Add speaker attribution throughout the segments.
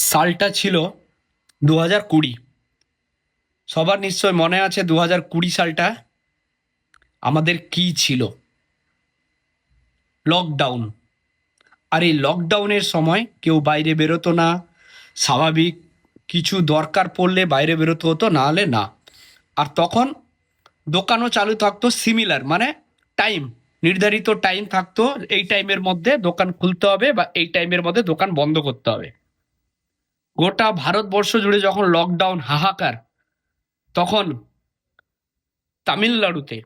Speaker 1: সালটা ছিল 2020। সবার নিশ্চয় মনে আছে 2020 সালটা আমাদের কি ছিল। লকডাউন। আর এই লকডাউনের সময় কেউ বাইরে বেরোতো না। স্বাভাবিক কিছু দরকার পড়লে বাইরে বেরোতে হতো, না হলে না। আর তখন দোকানও চালু থাকতো সিমিলার, মানে টাইম, নির্ধারিত টাইম থাকতো। এই টাইমের মধ্যে দোকান খুলতে হবে বা এই টাইমের মধ্যে দোকান বন্ধ করতে হবে। গোটা ভারতবর্ষ জুড়ে যখন লকডাউন হাহাকার, তখন তামিলনাড়ুতে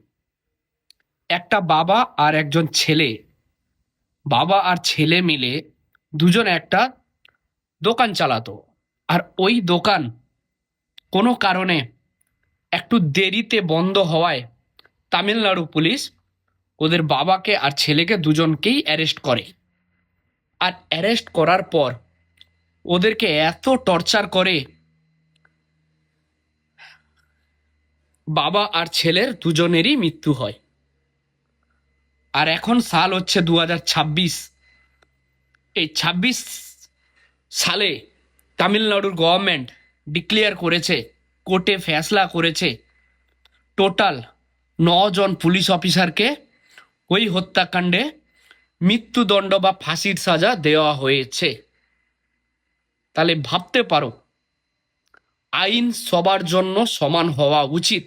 Speaker 1: একটা বাবা আর একজন ছেলে, বাবা আর ছেলে মিলে দুজন একটা দোকান চালাতো। আর ওই দোকান কোনো কারণে একটু দেরিতে বন্ধ হওয়ায় তামিলনাড়ু পুলিশ ওদের বাবাকে আর ছেলেকে দুজনকেই অ্যারেস্ট করে। আর অ্যারেস্ট করার পর ওদেরকে এত টর্চার করে, বাবা আর ছেলের দুজনেরই মৃত্যু হয়। আর এখন সাল হচ্ছে 2026। এই 26 সালে তামিলনাড়ুর গভর্নমেন্ট ডিক্লেয়ার করেছে, কোর্টে ফেসলা করেছে, টোটাল 9 জন পুলিশ অফিসারকে ওই হত্যাকাণ্ডে মৃত্যুদণ্ড বা ফাঁসির সাজা দেওয়া হয়েছে। তাহলে ভাবতে পারো, আইন সবার জন্য সমান হওয়া উচিত,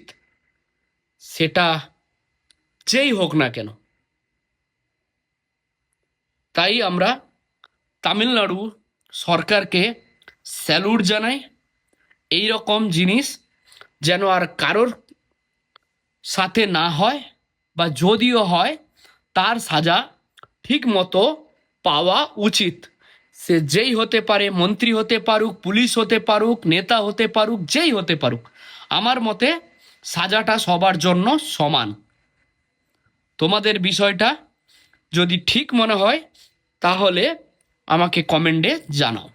Speaker 1: সেটা যেই হোক না কেন। তাই আমরা তামিলনাড়ু সরকারকে স্যালুট জানাই। এই রকম জিনিস যেন আর কারোর সাথে না হয়, বা যদিও হয় তার সাজা ঠিক মতো পাওয়া উচিত। সে যেই হতে পারে, মন্ত্রী হতে পারুক, পুলিশ হতে পারুক, নেতা হতে পারুক, যেই হতে পারুক, আমার মতে সাজাটা সবার জন্য সমান। তোমাদের বিষয়টা যদি ঠিক মনে হয় তাহলে আমাকে কমেন্টে জানাও।